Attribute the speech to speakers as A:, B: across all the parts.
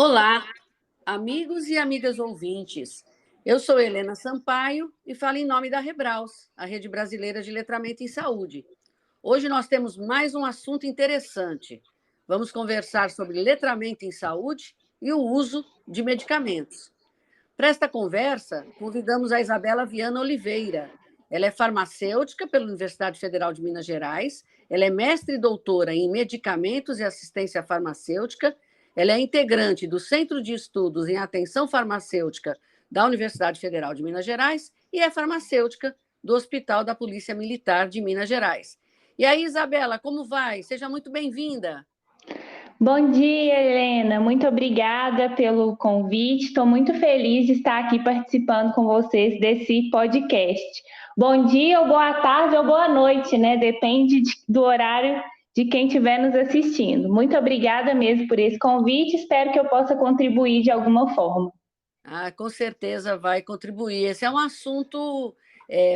A: Olá, amigos e amigas ouvintes. Eu sou Helena Sampaio e falo em nome da Rebraus, a Rede Brasileira de Letramento em Saúde. Hoje nós temos mais um assunto interessante. Vamos conversar sobre letramento em saúde e o uso de medicamentos. Para esta conversa, convidamos a Isabela Viana Oliveira. Ela é farmacêutica pela Universidade Federal de Minas Gerais, ela é mestre e doutora em medicamentos e assistência farmacêutica, ela é integrante do Centro de Estudos em Atenção Farmacêutica da Universidade Federal de Minas Gerais e é farmacêutica do Hospital da Polícia Militar de Minas Gerais. E aí, Isabela, como vai? Seja muito bem-vinda.
B: Bom dia, Helena. Muito obrigada pelo convite. Estou muito feliz de estar aqui participando com vocês desse podcast. Bom dia, ou boa tarde, ou boa noite, né? Depende do horário de quem estiver nos assistindo. Muito obrigada mesmo por esse convite. Espero que eu possa contribuir de alguma forma.
A: Com certeza vai contribuir. Esse é um assunto,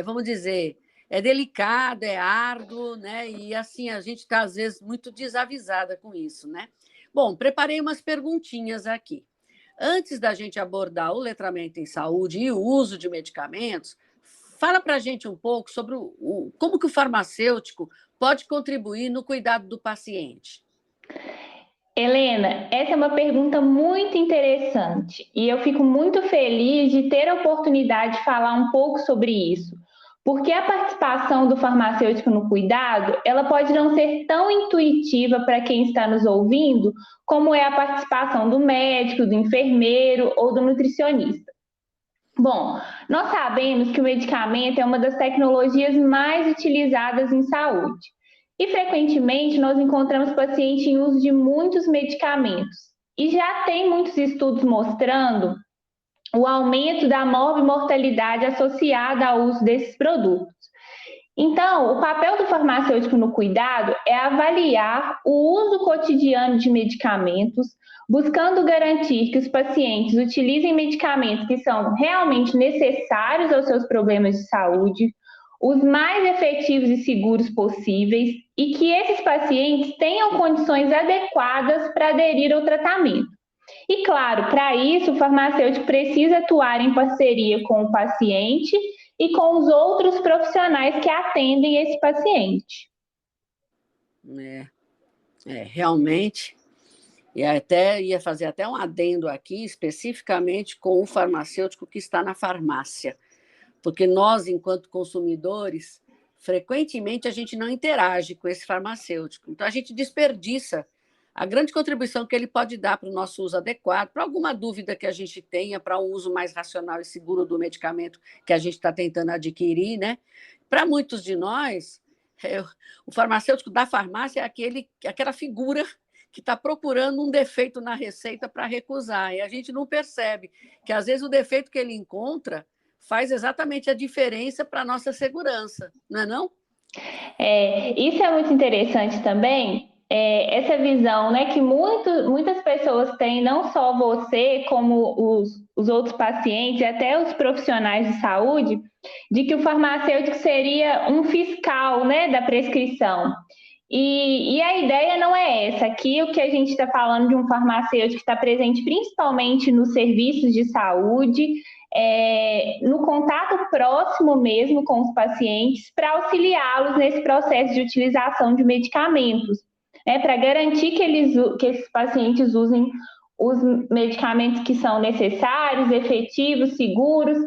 A: vamos dizer, é delicado, é árduo, né? E assim, a gente está, às vezes, muito desavisada com isso, né? Bom, preparei umas perguntinhas aqui. Antes da gente abordar o letramento em saúde e o uso de medicamentos, fala para a gente um pouco sobre como que o farmacêutico pode contribuir no cuidado do paciente.
B: Helena, essa é uma pergunta muito interessante e eu fico muito feliz de ter a oportunidade de falar um pouco sobre isso, porque a participação do farmacêutico no cuidado, ela pode não ser tão intuitiva para quem está nos ouvindo, como é a participação do médico, do enfermeiro ou do nutricionista. Bom, nós sabemos que o medicamento é uma das tecnologias mais utilizadas em saúde. E frequentemente nós encontramos pacientes em uso de muitos medicamentos. E já tem muitos estudos mostrando o aumento da morbimortalidade associada ao uso desses produtos. Então, o papel do farmacêutico no cuidado é avaliar o uso cotidiano de medicamentos, buscando garantir que os pacientes utilizem medicamentos que são realmente necessários aos seus problemas de saúde, os mais efetivos e seguros possíveis, e que esses pacientes tenham condições adequadas para aderir ao tratamento. E, claro, para isso, o farmacêutico precisa atuar em parceria com o paciente e com os outros profissionais que atendem esse paciente.
A: Realmente. E até ia fazer até um adendo aqui, especificamente com o farmacêutico que está na farmácia, porque nós, enquanto consumidores, frequentemente a gente não interage com esse farmacêutico. Então, a gente desperdiça a grande contribuição que ele pode dar para o nosso uso adequado, para alguma dúvida que a gente tenha, para um uso mais racional e seguro do medicamento que a gente está tentando adquirir, né? Para muitos de nós, o farmacêutico da farmácia é aquela figura que está procurando um defeito na receita para recusar. E a gente não percebe que, às vezes, o defeito que ele encontra faz exatamente a diferença para a nossa segurança, não é não?
B: Isso é muito interessante também, essa visão, né, que muitas pessoas têm, não só você, como os outros pacientes, até os profissionais de saúde, de que o farmacêutico seria um fiscal, né, da prescrição. E a ideia não é essa. Aqui o que a gente está falando de um farmacêutico que está presente principalmente nos serviços de saúde, no contato próximo mesmo com os pacientes, para auxiliá-los nesse processo de utilização de medicamentos, né, para garantir que esses pacientes usem os medicamentos que são necessários, efetivos, seguros,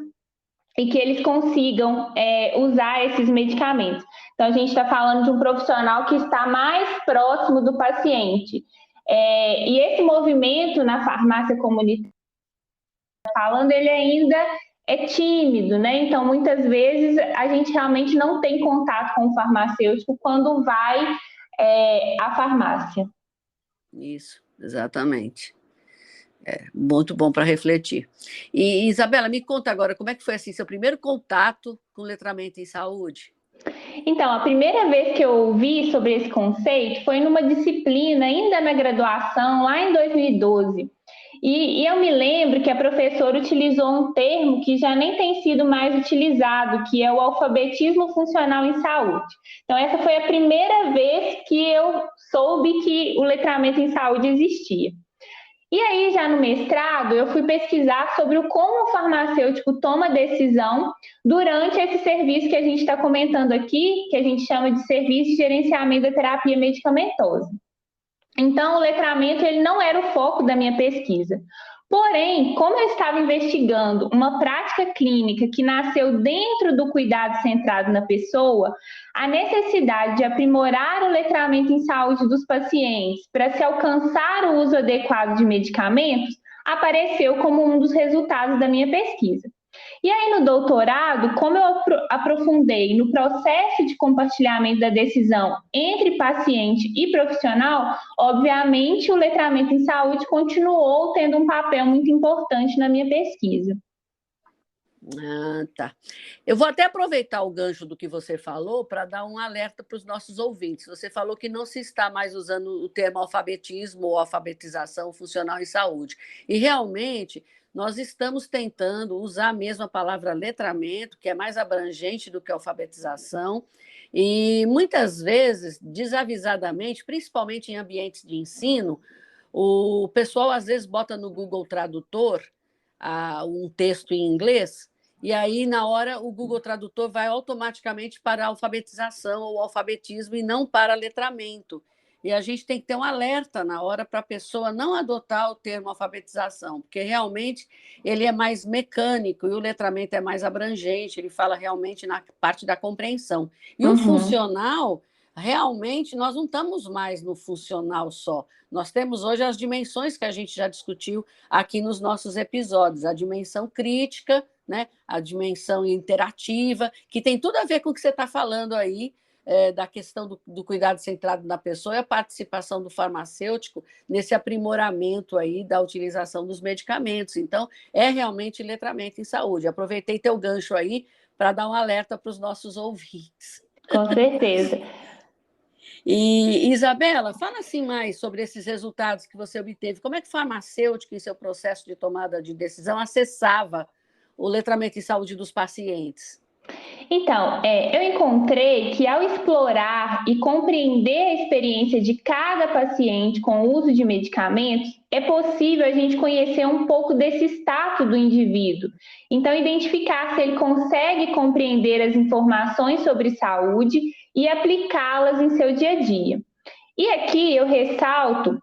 B: e que eles consigam usar esses medicamentos. Então, a gente está falando de um profissional que está mais próximo do paciente. E esse movimento na farmácia comunitária, falando, ele ainda é tímido, né? Então, muitas vezes, a gente realmente não tem contato com o farmacêutico quando vai à farmácia.
A: Isso, exatamente. Muito bom para refletir. E, Isabela, me conta agora, como é que foi assim, seu primeiro contato com letramento em saúde?
B: Então, a primeira vez que eu ouvi sobre esse conceito foi numa disciplina, ainda na graduação, lá em 2012. E eu me lembro que a professora utilizou um termo que já nem tem sido mais utilizado, que é o alfabetismo funcional em saúde. Então, essa foi a primeira vez que eu soube que o letramento em saúde existia. E aí, já no mestrado, eu fui pesquisar sobre como o farmacêutico toma decisão durante esse serviço que a gente está comentando aqui, que a gente chama de serviço de gerenciamento da terapia medicamentosa. Então, o letramento ele não era o foco da minha pesquisa. Porém, como eu estava investigando uma prática clínica que nasceu dentro do cuidado centrado na pessoa, a necessidade de aprimorar o letramento em saúde dos pacientes para se alcançar o uso adequado de medicamentos apareceu como um dos resultados da minha pesquisa. E aí, no doutorado, como eu aprofundei no processo de compartilhamento da decisão entre paciente e profissional, obviamente o letramento em saúde continuou tendo um papel muito importante na minha pesquisa.
A: Ah, tá. Eu vou até aproveitar o gancho do que você falou para dar um alerta para os nossos ouvintes. Você falou que não se está mais usando o termo alfabetismo ou alfabetização funcional em saúde. E realmente nós estamos tentando usar mesmo a palavra letramento, que é mais abrangente do que alfabetização, e muitas vezes, desavisadamente, principalmente em ambientes de ensino, o pessoal às vezes bota no Google Tradutor um texto em inglês, e aí, na hora, o Google Tradutor vai automaticamente para a alfabetização ou alfabetismo e não para letramento. E a gente tem que ter um alerta na hora para a pessoa não adotar o termo alfabetização, porque realmente ele é mais mecânico e o letramento é mais abrangente, ele fala realmente na parte da compreensão. E o funcional, realmente, nós não estamos mais no funcional só. Nós temos hoje as dimensões que a gente já discutiu aqui nos nossos episódios, a dimensão crítica, né? A dimensão interativa, que tem tudo a ver com o que você está falando aí, da questão do cuidado centrado na pessoa e a participação do farmacêutico nesse aprimoramento aí da utilização dos medicamentos. Então, é realmente letramento em saúde. Aproveitei teu gancho aí para dar um alerta para os nossos ouvintes.
B: Com certeza.
A: E, Isabela, fala assim mais sobre esses resultados que você obteve. Como é que o farmacêutico, em seu processo de tomada de decisão, acessava o letramento em saúde dos pacientes?
B: Então, eu encontrei que ao explorar e compreender a experiência de cada paciente com o uso de medicamentos, é possível a gente conhecer um pouco desse status do indivíduo. Então, identificar se ele consegue compreender as informações sobre saúde e aplicá-las em seu dia a dia. E aqui eu ressalto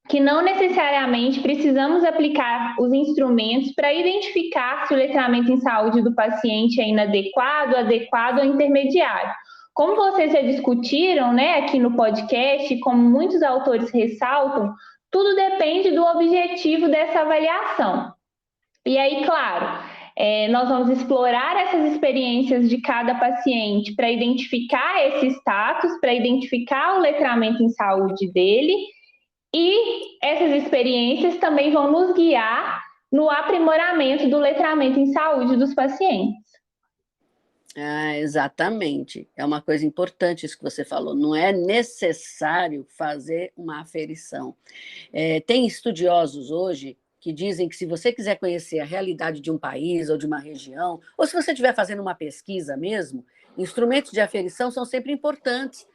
B: que não necessariamente precisamos aplicar os instrumentos para identificar se o letramento em saúde do paciente é inadequado, adequado ou intermediário. Como vocês já discutiram, né, aqui no podcast, como muitos autores ressaltam, tudo depende do objetivo dessa avaliação. E aí, claro, nós vamos explorar essas experiências de cada paciente para identificar esse status, para identificar o letramento em saúde dele. E essas experiências também vão nos guiar no aprimoramento do letramento em saúde dos pacientes.
A: Exatamente. É uma coisa importante isso que você falou. Não é necessário fazer uma aferição. Tem estudiosos hoje que dizem que se você quiser conhecer a realidade de um país ou de uma região, ou se você estiver fazendo uma pesquisa mesmo, instrumentos de aferição são sempre importantes.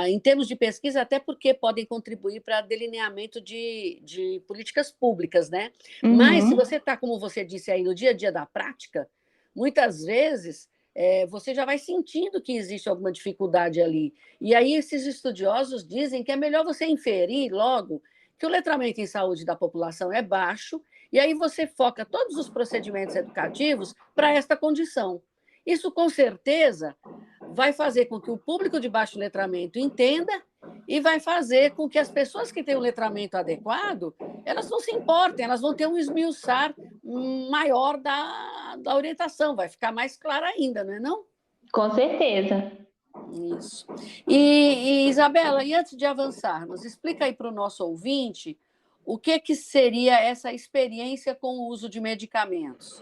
A: Em termos de pesquisa, até porque podem contribuir para delineamento de políticas públicas, né? Mas se você está, como você disse aí, no dia a dia da prática, muitas vezes você já vai sentindo que existe alguma dificuldade ali. E aí esses estudiosos dizem que é melhor você inferir logo que o letramento em saúde da população é baixo, e aí você foca todos os procedimentos educativos para esta condição. Isso, com certeza, vai fazer com que o público de baixo letramento entenda e vai fazer com que as pessoas que têm o letramento adequado, elas não se importem, elas vão ter um esmiuçar maior da orientação, vai ficar mais clara ainda, não é não?
B: Com certeza.
A: Isso. E Isabela, e antes de avançarmos, explica aí para o nosso ouvinte o que seria essa experiência com o uso de medicamentos.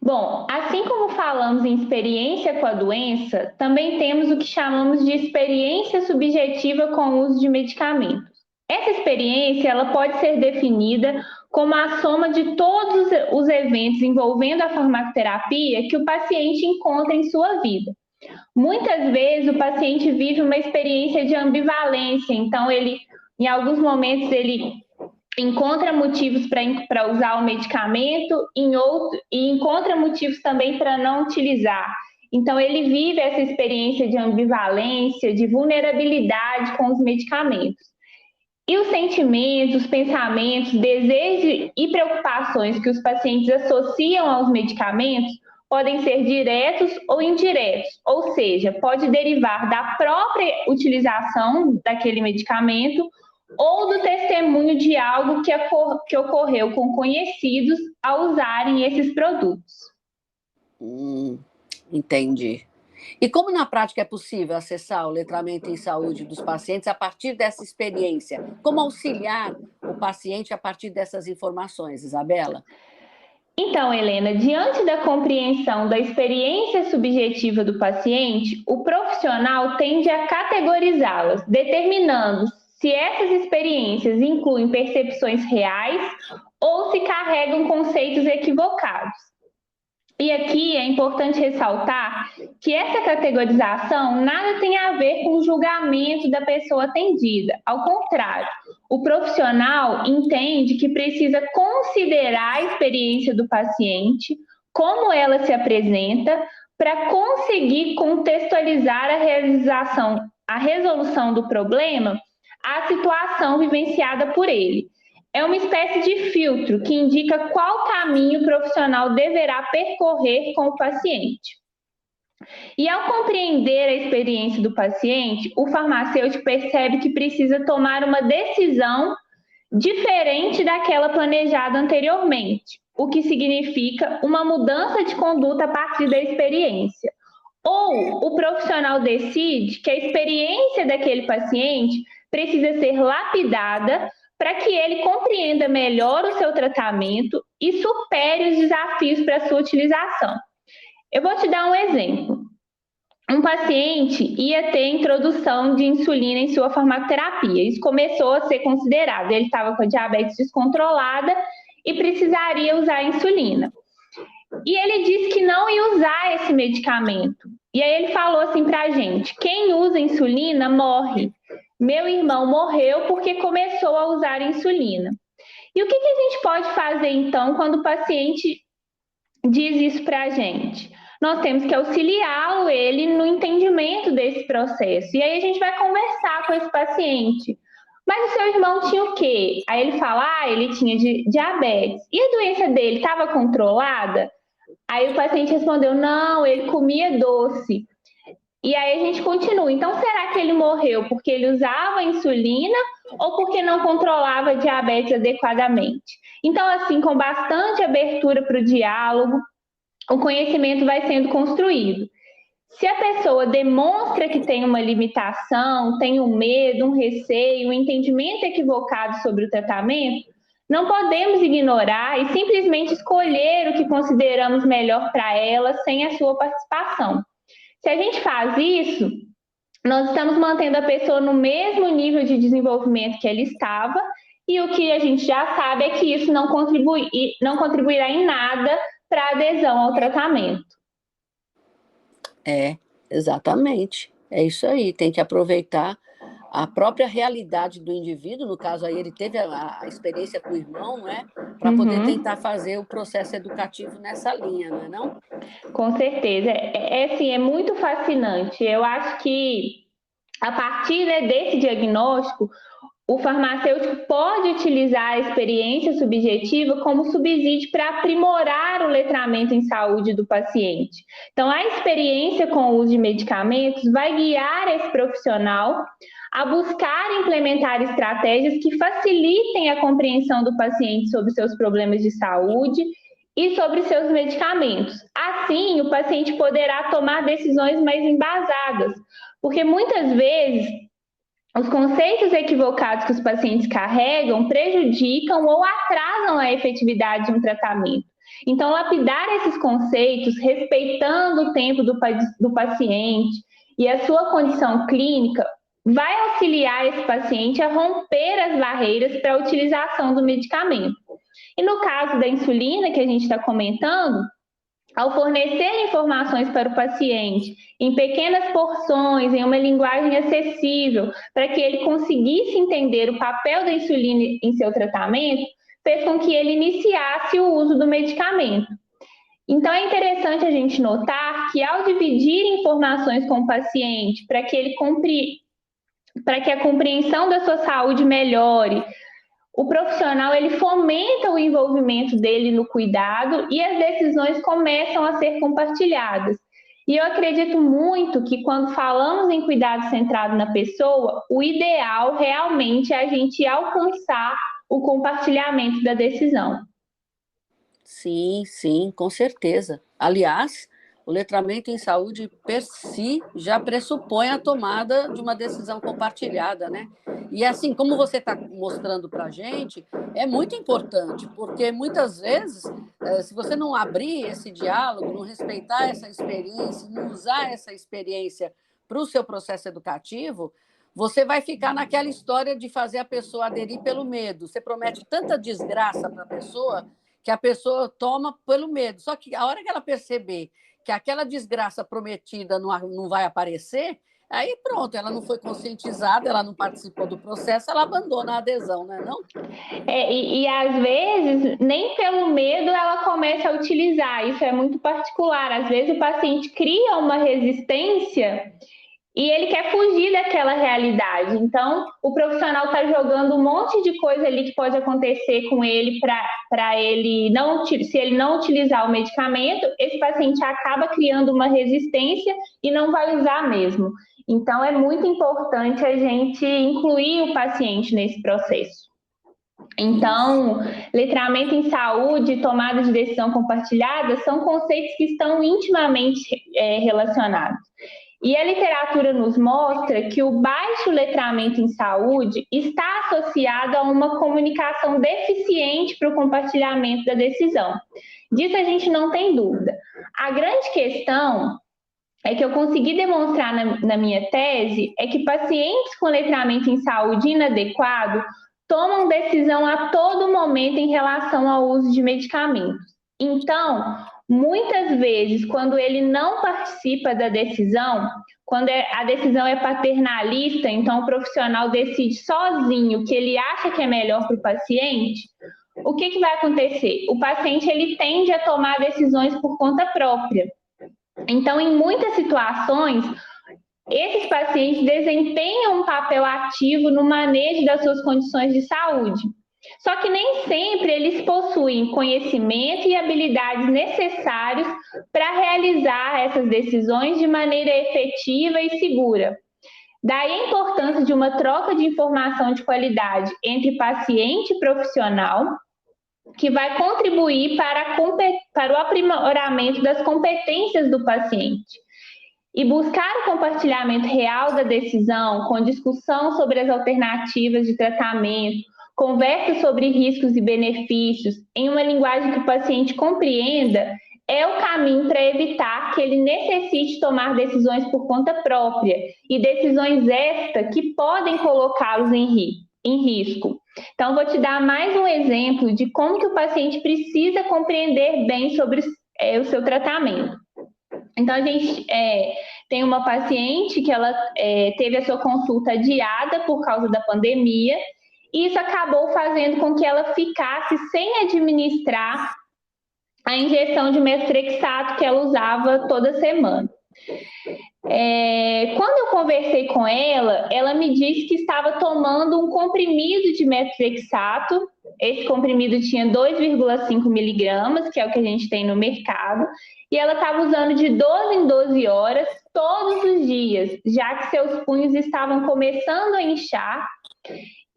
B: Bom, assim como falamos em experiência com a doença, também temos o que chamamos de experiência subjetiva com o uso de medicamentos. Essa experiência ela pode ser definida como a soma de todos os eventos envolvendo a farmacoterapia que o paciente encontra em sua vida. Muitas vezes o paciente vive uma experiência de ambivalência, então em alguns momentos ele encontra motivos para usar o medicamento e encontra motivos também para não utilizar. Então, ele vive essa experiência de ambivalência, de vulnerabilidade com os medicamentos. E os sentimentos, os pensamentos, desejos e preocupações que os pacientes associam aos medicamentos podem ser diretos ou indiretos, ou seja, pode derivar da própria utilização daquele medicamento ou do testemunho de algo que ocorreu com conhecidos ao usarem esses produtos.
A: Entendi. E como na prática é possível acessar o letramento em saúde dos pacientes a partir dessa experiência? Como auxiliar o paciente a partir dessas informações, Isabela?
B: Então, Helena, diante da compreensão da experiência subjetiva do paciente, o profissional tende a categorizá-las, determinando se essas experiências incluem percepções reais ou se carregam conceitos equivocados. E aqui é importante ressaltar que essa categorização nada tem a ver com o julgamento da pessoa atendida. Ao contrário, o profissional entende que precisa considerar a experiência do paciente, como ela se apresenta, para conseguir contextualizar a resolução do problema à situação vivenciada por ele. É uma espécie de filtro que indica qual caminho o profissional deverá percorrer com o paciente. E ao compreender a experiência do paciente, o farmacêutico percebe que precisa tomar uma decisão diferente daquela planejada anteriormente, o que significa uma mudança de conduta a partir da experiência. Ou o profissional decide que a experiência daquele paciente precisa ser lapidada para que ele compreenda melhor o seu tratamento e supere os desafios para sua utilização. Eu vou te dar um exemplo. Um paciente ia ter introdução de insulina em sua farmacoterapia. Isso começou a ser considerado. Ele estava com a diabetes descontrolada e precisaria usar insulina. E ele disse que não ia usar esse medicamento. E aí ele falou assim para a gente: quem usa insulina morre. Meu irmão morreu porque começou a usar insulina. E o que a gente pode fazer, então, quando o paciente diz isso para a gente? Nós temos que auxiliá-lo, ele, no entendimento desse processo. E aí a gente vai conversar com esse paciente. Mas o seu irmão tinha o quê? Aí ele fala, ele tinha diabetes. E a doença dele estava controlada? Aí o paciente respondeu, não, ele comia doce. E aí a gente continua. Então, será que ele morreu porque ele usava insulina ou porque não controlava a diabetes adequadamente? Então, assim, com bastante abertura para o diálogo, o conhecimento vai sendo construído. Se a pessoa demonstra que tem uma limitação, tem um medo, um receio, um entendimento equivocado sobre o tratamento, não podemos ignorar e simplesmente escolher o que consideramos melhor para ela sem a sua participação. Se a gente faz isso, nós estamos mantendo a pessoa no mesmo nível de desenvolvimento que ela estava, e o que a gente já sabe é que isso não contribuirá em nada para a adesão ao tratamento.
A: Exatamente. É isso aí, tem que aproveitar a própria realidade do indivíduo, no caso aí ele teve a experiência com o irmão, não é? Para poder tentar fazer o processo educativo nessa linha, não é não?
B: Com certeza, assim, é muito fascinante. Eu acho que a partir desse diagnóstico, o farmacêutico pode utilizar a experiência subjetiva como subsídio para aprimorar o letramento em saúde do paciente. Então, a experiência com o uso de medicamentos vai guiar esse profissional a buscar implementar estratégias que facilitem a compreensão do paciente sobre seus problemas de saúde e sobre seus medicamentos. Assim, o paciente poderá tomar decisões mais embasadas, porque muitas vezes os conceitos equivocados que os pacientes carregam prejudicam ou atrasam a efetividade de um tratamento. Então, lapidar esses conceitos, respeitando o tempo do paciente e a sua condição clínica, vai auxiliar esse paciente a romper as barreiras para a utilização do medicamento. E no caso da insulina, que a gente está comentando, Ao fornecer informações para o paciente em pequenas porções, em uma linguagem acessível, para que ele conseguisse entender o papel da insulina em seu tratamento, fez com que ele iniciasse o uso do medicamento. Então, é interessante a gente notar que, ao dividir informações com o paciente para que a compreensão da sua saúde melhore, o profissional ele fomenta o envolvimento dele no cuidado e as decisões começam a ser compartilhadas. E eu acredito muito que quando falamos em cuidado centrado na pessoa, o ideal realmente é a gente alcançar o compartilhamento da decisão.
A: Sim, sim, com certeza. Aliás, o letramento em saúde per si já pressupõe a tomada de uma decisão compartilhada, né? E assim, como você está mostrando para a gente, é muito importante, porque muitas vezes, se você não abrir esse diálogo, não respeitar essa experiência, não usar essa experiência para o seu processo educativo, você vai ficar naquela história de fazer a pessoa aderir pelo medo. Você promete tanta desgraça para a pessoa que a pessoa toma pelo medo. Só que a hora que ela perceber que aquela desgraça prometida não vai aparecer, aí pronto, ela não foi conscientizada, ela não participou do processo, ela abandona a adesão, não é não?
B: E às vezes, nem pelo medo ela começa a utilizar, isso é muito particular. Às vezes o paciente cria uma resistência e ele quer fugir daquela realidade. Então, o profissional está jogando um monte de coisa ali que pode acontecer com ele para ele não, se ele não utilizar o medicamento, esse paciente acaba criando uma resistência e não vai usar mesmo. Então, é muito importante a gente incluir o paciente nesse processo. Então, letramento em saúde e tomada de decisão compartilhada são conceitos que estão intimamente relacionados. E a literatura nos mostra que o baixo letramento em saúde está associado a uma comunicação deficiente para o compartilhamento da decisão. Disso a gente não tem dúvida. A grande questão é que eu consegui demonstrar na minha tese é que pacientes com letramento em saúde inadequado tomam decisão a todo momento em relação ao uso de medicamentos. Então, muitas vezes, quando ele não participa da decisão, quando a decisão é paternalista, então o profissional decide sozinho o que ele acha que é melhor para o paciente, o que vai acontecer? O paciente ele tende a tomar decisões por conta própria. Então, em muitas situações, esses pacientes desempenham um papel ativo no manejo das suas condições de saúde. Só que nem sempre eles possuem conhecimento e habilidades necessários para realizar essas decisões de maneira efetiva e segura. Daí a importância de uma troca de informação de qualidade entre paciente e profissional, que vai contribuir para o aprimoramento das competências do paciente. E buscar o compartilhamento real da decisão, com discussão sobre as alternativas de tratamento, conversa sobre riscos e benefícios, em uma linguagem que o paciente compreenda, é o caminho para evitar que ele necessite tomar decisões por conta própria, e decisões estas que podem colocá-los em risco. Então, vou te dar mais um exemplo de como que o paciente precisa compreender bem sobre o seu tratamento. Então, a gente tem uma paciente que ela teve a sua consulta adiada por causa da pandemia, e isso acabou fazendo com que ela ficasse sem administrar a injeção de methotrexato que ela usava toda semana. Quando eu conversei com ela, ela me disse que estava tomando um comprimido de methotrexato. Esse comprimido tinha 2,5 miligramas, que é o que a gente tem no mercado, e ela estava usando de 12 em 12 horas, todos os dias, já que seus punhos estavam começando a inchar.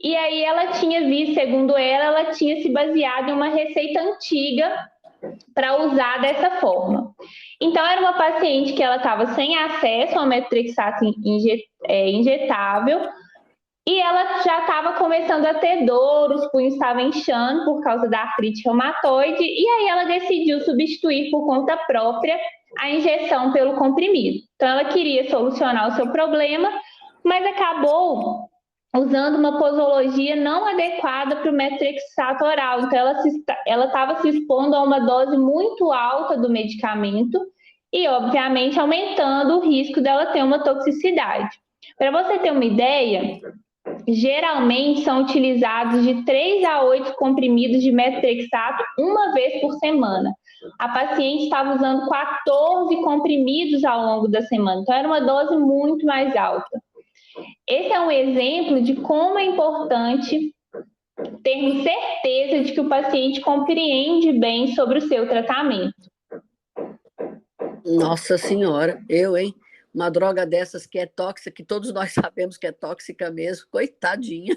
B: E aí ela tinha visto, segundo ela tinha se baseado em uma receita antiga para usar dessa forma. Então, era uma paciente que ela estava sem acesso ao methotrexato injetável, e ela já estava começando a ter dor, os punhos estavam inchando por causa da artrite reumatoide, e aí ela decidiu substituir por conta própria a injeção pelo comprimido. Então, ela queria solucionar o seu problema, mas acabou usando uma posologia não adequada para o metrexato oral. Então, ela estava se expondo a uma dose muito alta do medicamento e, obviamente, aumentando o risco dela ter uma toxicidade. Para você ter uma ideia, geralmente são utilizados de 3 a 8 comprimidos de metrexato uma vez por semana. A paciente estava usando 14 comprimidos ao longo da semana, então era uma dose muito mais alta. Esse é um exemplo de como é importante termos certeza de que o paciente compreende bem sobre o seu tratamento.
A: Nossa Senhora, hein? Uma droga dessas que é tóxica, que todos nós sabemos que é tóxica mesmo, coitadinha.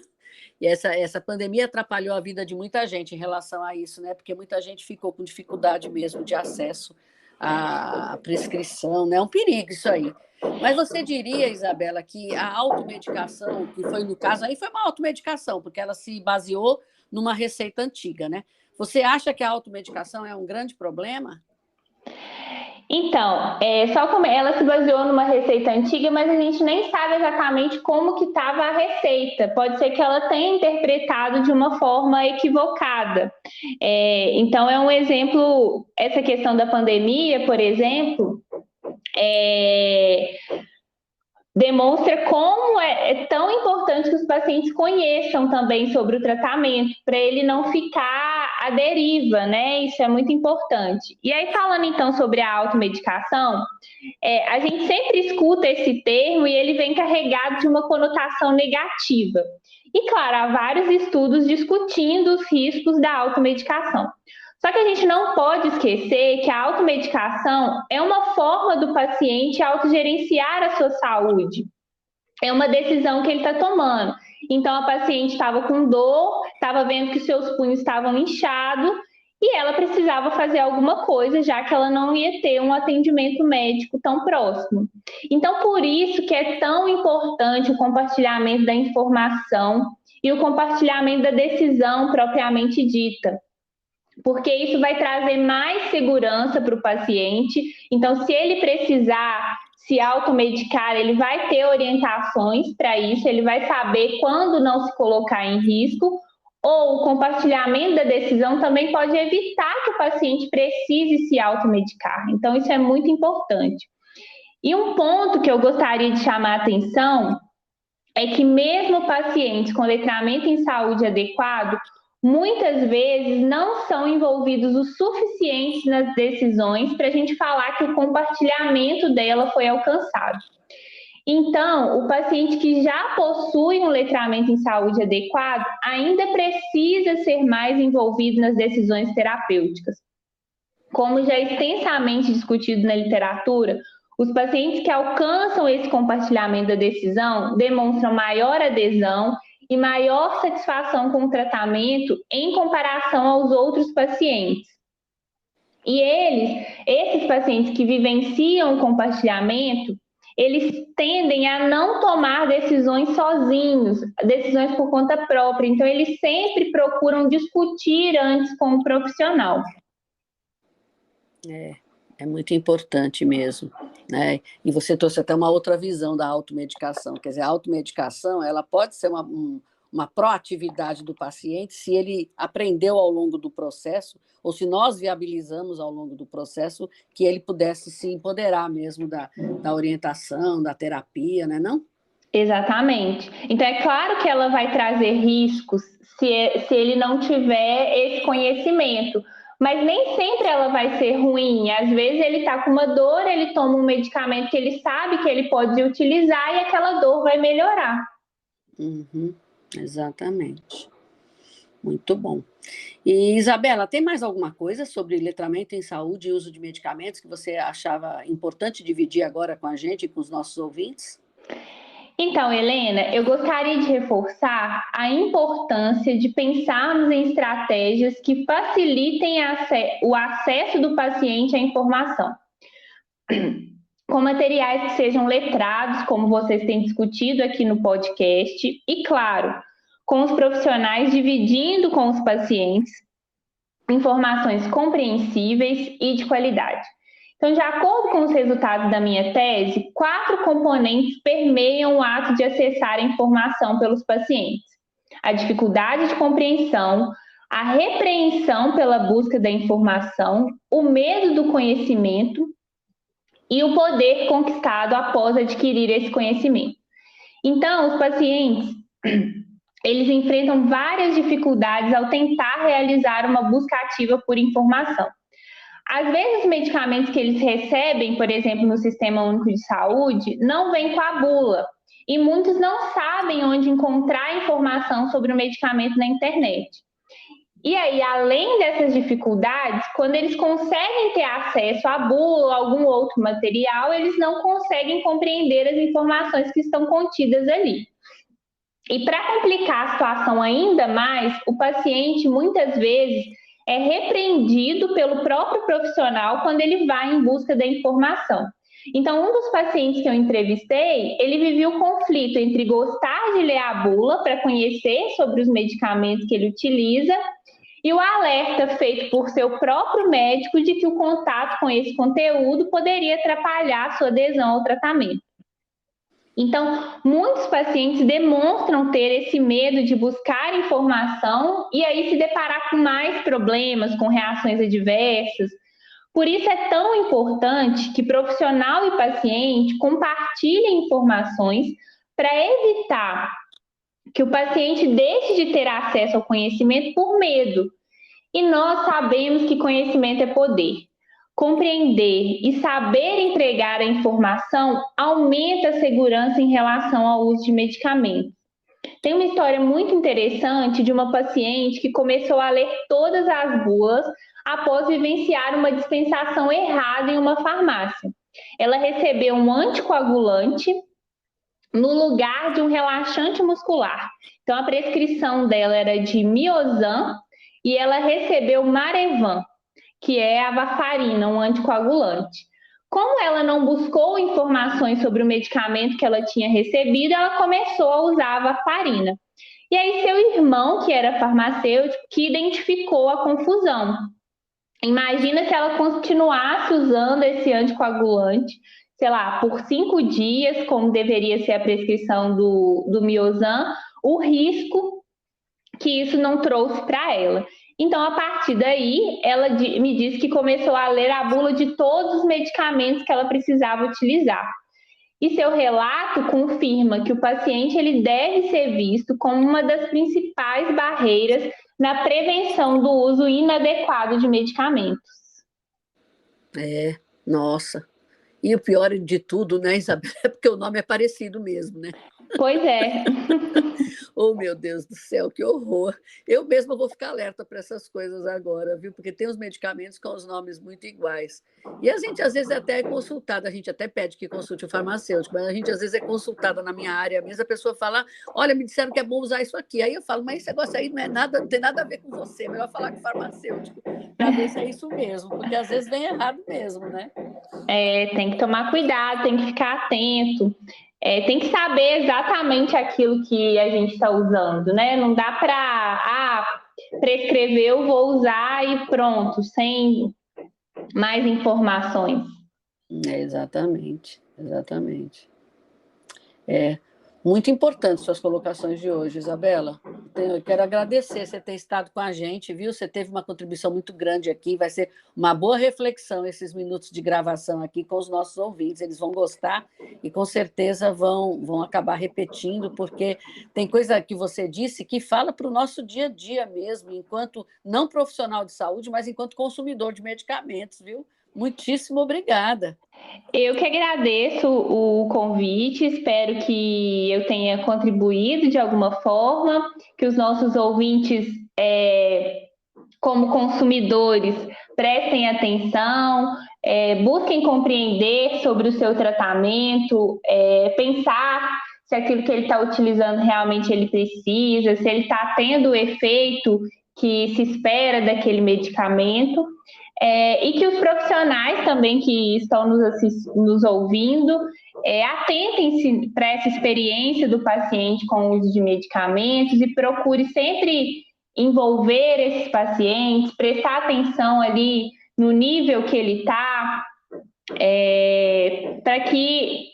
A: E essa pandemia atrapalhou a vida de muita gente em relação a isso, né? Porque muita gente ficou com dificuldade mesmo de acesso à prescrição, né? É um perigo isso aí. Mas você diria, Isabela, que a automedicação, que foi no caso aí, foi uma automedicação, porque ela se baseou numa receita antiga, né? Você acha que a automedicação é um grande problema?
B: Então, só como ela se baseou numa receita antiga, mas a gente nem sabe exatamente como que estava a receita. Pode ser que ela tenha interpretado de uma forma equivocada. Então, é um exemplo, essa questão da pandemia, por exemplo, demonstra como é tão importante que os pacientes conheçam também sobre o tratamento, para ele não ficar à deriva, né? Isso é muito importante. E aí, falando então sobre a automedicação, a gente sempre escuta esse termo e ele vem carregado de uma conotação negativa. E, claro, há vários estudos discutindo os riscos da automedicação. Só que a gente não pode esquecer que a automedicação é uma forma do paciente autogerenciar a sua saúde. É uma decisão que ele está tomando. Então, a paciente estava com dor, estava vendo que seus punhos estavam inchados e ela precisava fazer alguma coisa, já que ela não ia ter um atendimento médico tão próximo. Então, por isso que é tão importante o compartilhamento da informação e o compartilhamento da decisão propriamente dita, porque isso vai trazer mais segurança para o paciente. Então, se ele precisar se automedicar, ele vai ter orientações para isso, ele vai saber quando não se colocar em risco, ou o compartilhamento da decisão também pode evitar que o paciente precise se automedicar. Então, isso é muito importante. E um ponto que eu gostaria de chamar a atenção é que mesmo pacientes com letramento em saúde adequado, muitas vezes não são envolvidos o suficiente nas decisões para a gente falar que o compartilhamento dela foi alcançado. Então, o paciente que já possui um letramento em saúde adequado ainda precisa ser mais envolvido nas decisões terapêuticas. Como já é extensamente discutido na literatura, os pacientes que alcançam esse compartilhamento da decisão demonstram maior adesão e maior satisfação com o tratamento em comparação aos outros pacientes. E esses pacientes que vivenciam o compartilhamento, eles tendem a não tomar decisões sozinhos, decisões por conta própria. Então, eles sempre procuram discutir antes com o profissional.
A: É muito importante mesmo, né? E você trouxe até uma outra visão da automedicação. Quer dizer, a automedicação, ela pode ser uma proatividade do paciente se ele aprendeu ao longo do processo, ou se nós viabilizamos ao longo do processo que ele pudesse se empoderar mesmo da orientação, da terapia, né, não?
B: Exatamente. Então, é claro que ela vai trazer riscos se ele não tiver esse conhecimento, mas nem sempre ela vai ser ruim. Às vezes ele está com uma dor, ele toma um medicamento que ele sabe que ele pode utilizar e aquela dor vai melhorar.
A: Exatamente. Muito bom. E, Isabela, tem mais alguma coisa sobre letramento em saúde e uso de medicamentos que você achava importante dividir agora com a gente e com os nossos ouvintes?
B: Então, Helena, eu gostaria de reforçar a importância de pensarmos em estratégias que facilitem o acesso do paciente à informação, com materiais que sejam letrados, como vocês têm discutido aqui no podcast, e, claro, com os profissionais dividindo com os pacientes informações compreensíveis e de qualidade. Então, de acordo com os resultados da minha tese, 4 componentes permeiam o ato de acessar a informação pelos pacientes: a dificuldade de compreensão, a repreensão pela busca da informação, o medo do conhecimento e o poder conquistado após adquirir esse conhecimento. Então, os pacientes, eles enfrentam várias dificuldades ao tentar realizar uma busca ativa por informação. Às vezes, os medicamentos que eles recebem, por exemplo, no Sistema Único de Saúde, não vêm com a bula. E muitos não sabem onde encontrar informação sobre o medicamento na internet. E aí, além dessas dificuldades, quando eles conseguem ter acesso à bula ou algum outro material, eles não conseguem compreender as informações que estão contidas ali. E para complicar a situação ainda mais, o paciente muitas vezes é repreendido pelo próprio profissional quando ele vai em busca da informação. Então, um dos pacientes que eu entrevistei, ele vivia o conflito entre gostar de ler a bula para conhecer sobre os medicamentos que ele utiliza e o alerta feito por seu próprio médico de que o contato com esse conteúdo poderia atrapalhar a sua adesão ao tratamento. Então, muitos pacientes demonstram ter esse medo de buscar informação e aí se deparar com mais problemas, com reações adversas. Por isso é tão importante que profissional e paciente compartilhem informações para evitar que o paciente deixe de ter acesso ao conhecimento por medo. E nós sabemos que conhecimento é poder. Compreender e saber entregar a informação aumenta a segurança em relação ao uso de medicamentos. Tem uma história muito interessante de uma paciente que começou a ler todas as bulas após vivenciar uma dispensação errada em uma farmácia. Ela recebeu um anticoagulante no lugar de um relaxante muscular. Então, a prescrição dela era de Miozan e ela recebeu Marevan, que é a varfarina, um anticoagulante. Como ela não buscou informações sobre o medicamento que ela tinha recebido, ela começou a usar a varfarina. E aí seu irmão, que era farmacêutico, que identificou a confusão. Imagina se ela continuasse usando esse anticoagulante, sei lá, por 5 dias, como deveria ser a prescrição do Miozan, o risco que isso não trouxe para ela. Então, a partir daí, ela me disse que começou a ler a bula de todos os medicamentos que ela precisava utilizar. E seu relato confirma que o paciente ele deve ser visto como uma das principais barreiras na prevenção do uso inadequado de medicamentos.
A: Nossa. E o pior de tudo, né, Isabel, é porque o nome é parecido mesmo, né?
B: Pois é.
A: Oh, meu Deus do céu, que horror. Eu mesma vou ficar alerta para essas coisas agora, viu? Porque tem os medicamentos com os nomes muito iguais. E a gente, às vezes, até é consultada, a gente até pede que consulte o farmacêutico, mas a gente, às vezes, é consultada na minha área mesmo, a pessoa fala, olha, me disseram que é bom usar isso aqui. Aí eu falo, mas esse negócio aí não é nada, não tem nada a ver com você, melhor falar com o farmacêutico, para ver se é isso mesmo, porque às vezes vem errado mesmo, né?
B: Tem que tomar cuidado, tem que ficar atento. Tem que saber exatamente aquilo que a gente está usando, né? Não dá para prescrever, eu vou usar e pronto, sem mais informações.
A: Exatamente. Muito importante suas colocações de hoje, Isabela. Eu quero agradecer você ter estado com a gente, viu? Você teve uma contribuição muito grande aqui, vai ser uma boa reflexão esses minutos de gravação aqui com os nossos ouvintes, eles vão gostar e com certeza vão acabar repetindo, porque tem coisa que você disse que fala para o nosso dia a dia mesmo, enquanto não profissional de saúde, mas enquanto consumidor de medicamentos, viu? Muitíssimo obrigada.
B: Eu que agradeço o convite, espero que eu tenha contribuído de alguma forma, que os nossos ouvintes, como consumidores, prestem atenção, busquem compreender sobre o seu tratamento, pensar se aquilo que ele está utilizando realmente ele precisa, se ele está tendo o efeito que se espera daquele medicamento. E que os profissionais também que estão nos ouvindo atentem-se para essa experiência do paciente com o uso de medicamentos e procure sempre envolver esses pacientes, prestar atenção ali no nível que ele está, para que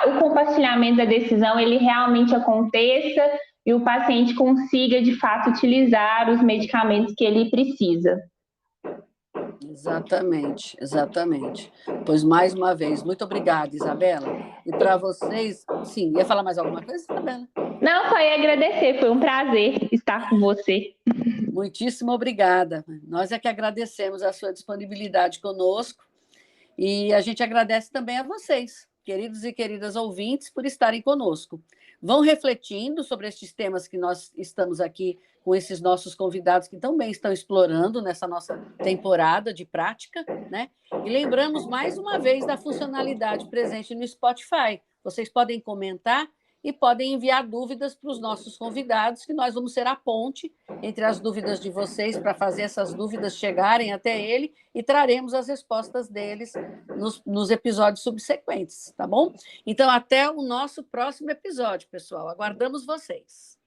B: o compartilhamento da decisão ele realmente aconteça e o paciente consiga, de fato, utilizar os medicamentos que ele precisa.
A: Exatamente, exatamente. Pois, mais uma vez, muito obrigada, Isabela. E para vocês, sim, ia falar mais alguma coisa, Isabela?
B: Não, só ia agradecer, foi um prazer estar com você.
A: Muitíssimo obrigada. Nós é que agradecemos a sua disponibilidade conosco e a gente agradece também a vocês, queridos e queridas ouvintes, por estarem conosco. Vão refletindo sobre estes temas que nós estamos aqui com esses nossos convidados que também estão explorando nessa nossa temporada de prática, né? E lembramos mais uma vez da funcionalidade presente no Spotify. Vocês podem comentar e podem enviar dúvidas para os nossos convidados, que nós vamos ser a ponte entre as dúvidas de vocês para fazer essas dúvidas chegarem até ele e traremos as respostas deles nos episódios subsequentes, tá bom? Então, até o nosso próximo episódio, pessoal. Aguardamos vocês.